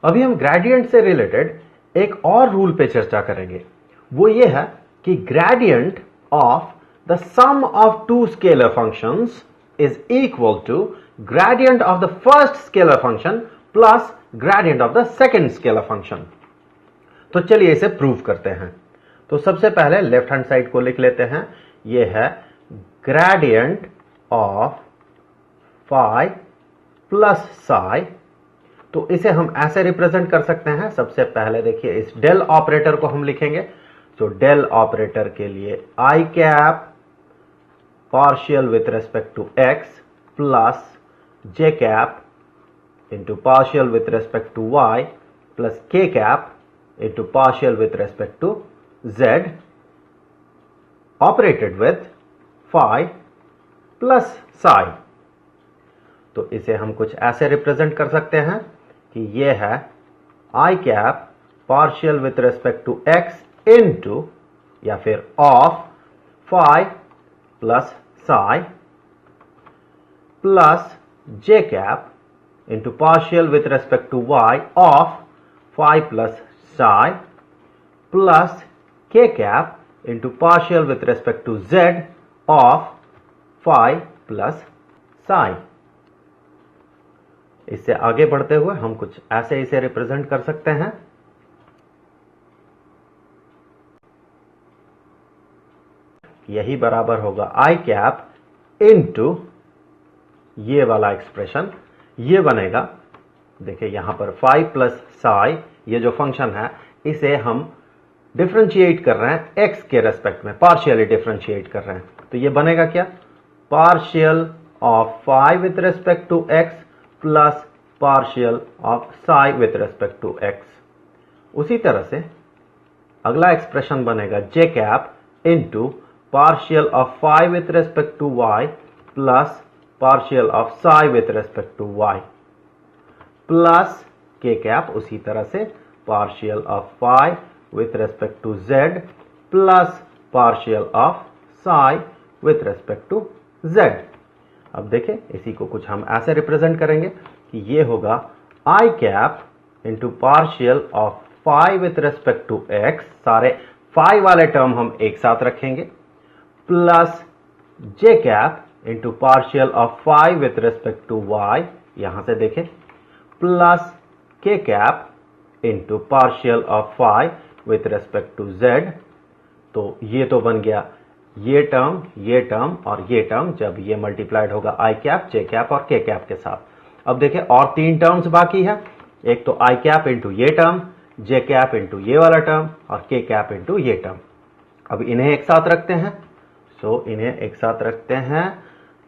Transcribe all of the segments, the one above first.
अभी हम ग्रेडियंट से रिलेटेड एक और रूल पे चर्चा करेंगे। वो ये है कि gradient of the sum of two scalar functions is equal to gradient of the first scalar function plus gradient of the second scalar function. तो चलिए इसे प्रूव करते हैं। तो सबसे पहले लेफ्ट हैंड साइड को लिख लेते हैं। ये है gradient of phi plus psi. तो इसे हम ऐसे रिप्रेजेंट कर सकते हैं। सबसे पहले देखिए इस डेल ऑपरेटर को हम लिखेंगे। तो डेल ऑपरेटर के लिए i cap partial with respect to x plus j cap into partial with respect to y plus k cap into partial with respect to z operated with phi plus psi. तो इसे हम कुछ ऐसे represent कर सकते हैं कि ये है i cap partial with respect to x into या फिर of phi plus psi plus j cap into partial with respect to y of phi plus psi plus k cap into partial with respect to z of phi plus psi. इससे आगे बढ़ते हुए हम कुछ ऐसे इसे रिप्रेजेंट कर सकते हैं। यही बराबर होगा आई कैप इनटू ये वाला एक्सप्रेशन। ये बनेगा, देखिए यहां पर फाई प्लस साई, ये जो फंक्शन है इसे हम डिफरेंशिएट कर रहे हैं एक्स के रेस्पेक्ट में, पार्शियली डिफरेंशिएट कर रहे हैं। तो ये बनेगा क्या, partial of phi with respect to x plus partial of psi with respect to x. उसी तरह से अगला एक्सप्रेशन बनेगा j cap into partial of phi with respect to y plus partial of psi with respect to y plus k cap उसी तरह से partial of phi with respect to z plus partial of psi with respect to z. अब देखें इसी को कुछ हम ऐसे रिप्रेजेंट करेंगे कि ये होगा i cap into partial of phi with respect to x, सारे फाई वाले टर्म हम एक साथ रखेंगे, plus j cap into partial of phi with respect to y, यहां से देखें, plus k cap into partial of phi with respect to z. तो ये तो बन गया ये टर्म और ये टर्म, जब ये मल्टीप्लाइड होगा आई कैप, जे कैप और के कैप के साथ। अब देखें और तीन टर्म्स बाकी है, एक तो आई कैप इंटू ये टर्म, जे कैप इंटू ये वाला टर्म और के कैप इंटू ये टर्म। अब इन्हें एक साथ रखते हैं। सो इन्हें एक साथ रखते हैं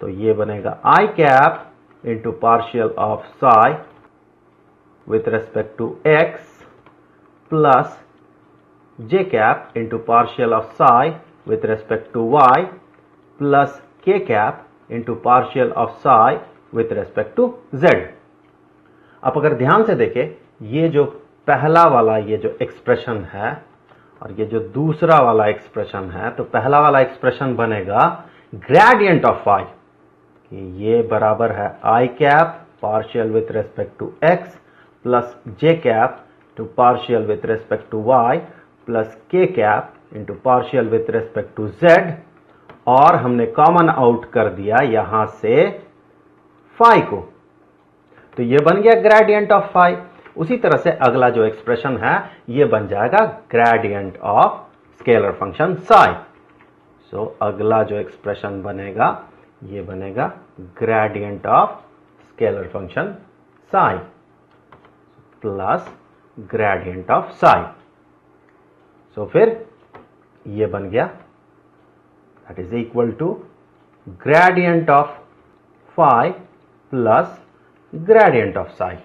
तो ये बनेगा i cap into partial of psi with respect to x plus j cap into partial of psi with respect to y plus k cap into partial of psi with respect to z। अब अगर ध्यान से देखें ये जो पहला वाला ये जो एक्सप्रेशन है और ये जो दूसरा वाला एक्सप्रेशन है, तो पहला वाला एक्सप्रेशन बनेगा ग्रेडियंट ऑफ फाई, कि ये बराबर है i cap partial with respect to x plus j cap to partial with respect to y plus k cap into partial with respect to z, और हमने कॉमन आउट कर दिया यहां से फाई को, तो ये बन गया ग्रेडियंट ऑफ फाई। उसी तरह से अगला जो एक्सप्रेशन है ये बन जाएगा gradient of scalar function psi. So अगला जो एक्सप्रेशन बनेगा ये बनेगा gradient of scalar function psi plus gradient of psi. So फिर ये बन गया that is equal to gradient of phi plus gradient of Sai.